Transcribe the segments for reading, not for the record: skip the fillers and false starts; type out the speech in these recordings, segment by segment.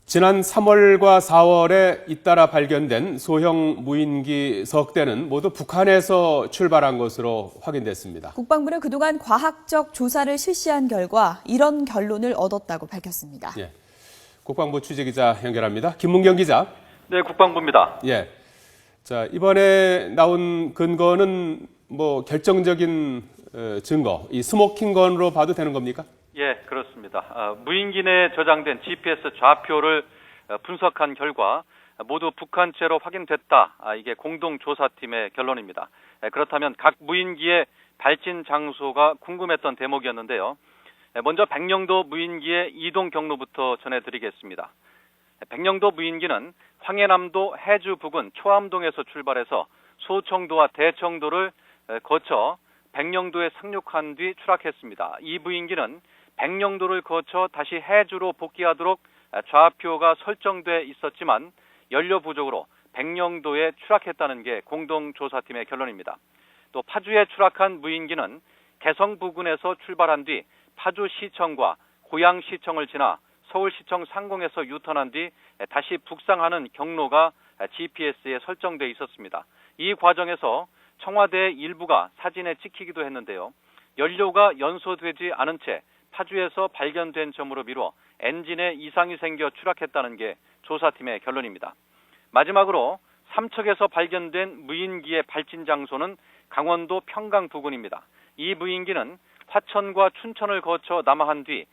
지난 3월과 4월에 잇따라 발견된 소형 무인기 석대는 모두 북한에서 출발한 것으로 확인됐습니다. 국방부는 그동안 과학적 조사를 실시한 결과 이런 결론을 얻었다고 밝혔습니다. 예, 국방부 취재기자 연결합니다. 김문경 기자. 네, 국방부입니다. 예, 자 이번에 나온 근거는 결정적인 증거, 이 스모킹건으로 봐도 되는 겁니까? 예, 그렇습니다. 무인기 내에 저장된 GPS 좌표를 분석한 결과 모두 북한체로 확인됐다. 이게 공동조사팀의 결론입니다. 그렇다면 각 무인기의 발진 장소가 궁금했던 대목이었는데요. 먼저 백령도 무인기의 이동 경로부터 전해드리겠습니다. 백령도 무인기는 황해남도 해주 부근 초암동에서 출발해서 소청도와 대청도를 거쳐 백령도에 상륙한 뒤 추락했습니다. 이 무인기는 백령도를 거쳐 다시 해주로 복귀하도록 좌표가 설정돼 있었지만 연료 부족으로 백령도에 추락했다는 게 공동조사팀의 결론입니다. 또 파주에 추락한 무인기는 개성 부근에서 출발한 뒤 파주시청과 고양시청을 지나 서울시청 상공에서 유턴한 뒤 다시 북상하는 경로가 GPS에 설정돼 있었습니다. 이 과정에서 청와대의 일부가 사진에 찍히기도 했는데요. 연료가 연소되지 않은 채 파주에서 발견된 점으로 미뤄 엔진에 이상이 생겨 추락했다는 게 조사팀의 결론입니다. 마지막으로 삼척에서 발견된 무인기의 발진 장소는 강원도 평강 부근입니다. 이 무인기는 화천과 춘천을 거쳐 남하한 뒤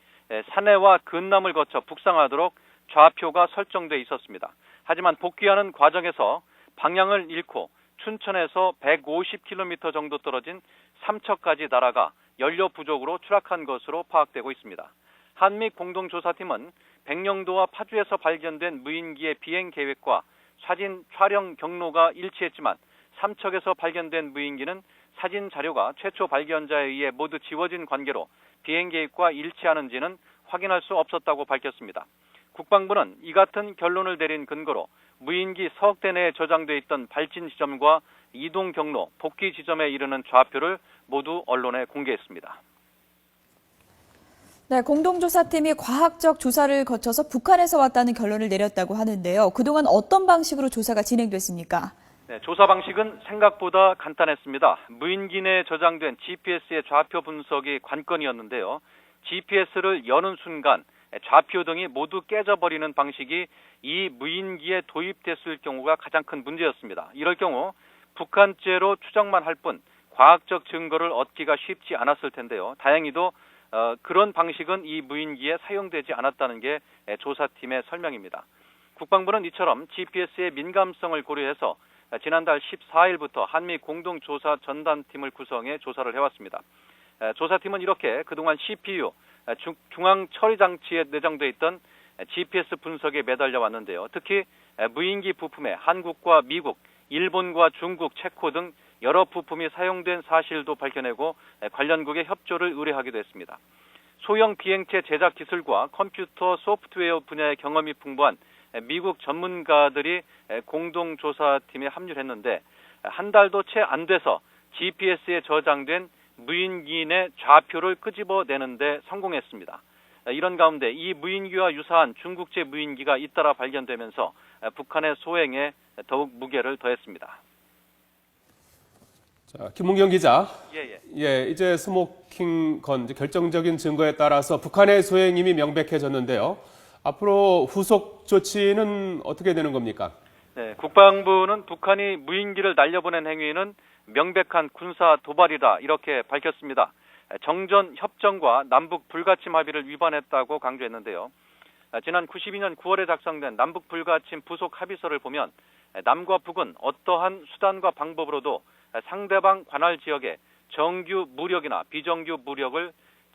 산해와 근남을 거쳐 북상하도록 좌표가 설정돼 있었습니다. 하지만 복귀하는 과정에서 방향을 잃고 춘천에서 150km 정도 떨어진 삼척까지 날아가 연료 부족으로 추락한 것으로 파악되고 있습니다. 한미 공동조사팀은 백령도와 파주에서 발견된 무인기의 비행 계획과 사진 촬영 경로가 일치했지만 삼척에서 발견된 무인기는 사진 자료가 최초 발견자에 의해 모두 지워진 관계로 비행 계획과 일치하는지는 확인할 수 없었다고 밝혔습니다. 국방부는 이 같은 결론을 내린 근거로 무인기 서억대 내에 저장돼 있던 발진 지점과 이동 경로, 복귀 지점에 이르는 좌표를 모두 언론에 공개했습니다. 네, 공동조사팀이 과학적 조사를 거쳐서 북한에서 왔다는 결론을 내렸다고 하는데요. 그동안 어떤 방식으로 조사가 진행됐습니까? 네, 조사 방식은 생각보다 간단했습니다. 무인기 내에 저장된 GPS의 좌표 분석이 관건이었는데요. GPS를 여는 순간 좌표 등이 모두 깨져버리는 방식이 이 무인기에 도입됐을 경우가 가장 큰 문제였습니다. 이럴 경우 북한제로 추정만 할 뿐 과학적 증거를 얻기가 쉽지 않았을 텐데요. 다행히도 그런 방식은 이 무인기에 사용되지 않았다는 게 조사팀의 설명입니다. 국방부는 이처럼 GPS의 민감성을 고려해서 지난달 14일부터 한미 공동조사 전담팀을 구성해 조사를 해왔습니다. 조사팀은 이렇게 그동안 CPU, 중앙처리장치에 내장돼 있던 GPS 분석에 매달려 왔는데요. 특히 무인기 부품에 한국과 미국, 일본과 중국, 체코 등 여러 부품이 사용된 사실도 밝혀내고 관련국의 협조를 의뢰하기도 했습니다. 소형 비행체 제작 기술과 컴퓨터 소프트웨어 분야의 경험이 풍부한 미국 전문가들이 공동조사팀에 합류를 했는데 한 달도 채 안 돼서 GPS에 저장된 무인기 내 좌표를 끄집어내는 데 성공했습니다. 이런 가운데 이 무인기와 유사한 중국제 무인기가 잇따라 발견되면서 북한의 소행에 더욱 무게를 더했습니다. 자, 김문경 기자. 예. 이제 스모킹건 결정적인 증거에 따라서 북한의 소행이 이미 명백해졌는데요. 앞으로 후속 조치는 어떻게 되는 겁니까? 네, 국방부는 북한이 무인기를 날려보낸 행위는 명백한 군사 도발이다 이렇게 밝혔습니다. 정전 협정과 남북 불가침 합의를 위반했다고 강조했는데요. 지난 92년 9월에 작성된 남북 불가침 부속 합의서를 보면 남과 북은 어떠한 수단과 방법으로도 상대방 관할 지역에 정규 무력이나 비정규 무력을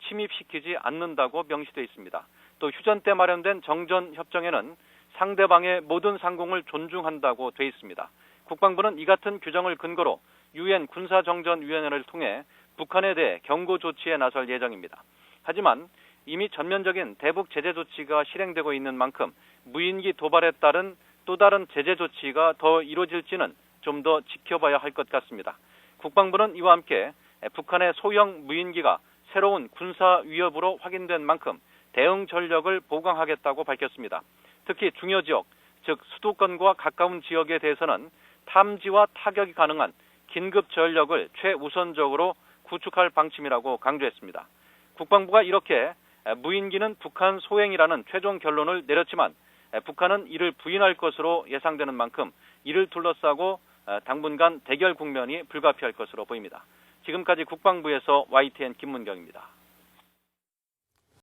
침입시키지 않는다고 명시되어 있습니다. 또 휴전 때 마련된 정전 협정에는 상대방의 모든 상공을 존중한다고 돼 있습니다. 국방부는 이 같은 규정을 근거로 유엔 군사정전위원회를 통해 북한에 대해 경고 조치에 나설 예정입니다. 하지만 이미 전면적인 대북 제재 조치가 실행되고 있는 만큼 무인기 도발에 따른 또 다른 제재 조치가 더 이루어질지는 좀 더 지켜봐야 할 것 같습니다. 국방부는 이와 함께 북한의 소형 무인기가 새로운 군사 위협으로 확인된 만큼 대응 전력을 보강하겠다고 밝혔습니다. 특히 중요 지역, 즉 수도권과 가까운 지역에 대해서는 탐지와 타격이 가능한 긴급 전력을 최우선적으로 구축할 방침이라고 강조했습니다. 국방부가 이렇게 무인기는 북한 소행이라는 최종 결론을 내렸지만 북한은 이를 부인할 것으로 예상되는 만큼 이를 둘러싸고 당분간 대결 국면이 불가피할 것으로 보입니다. 지금까지 국방부에서 YTN 김문경입니다.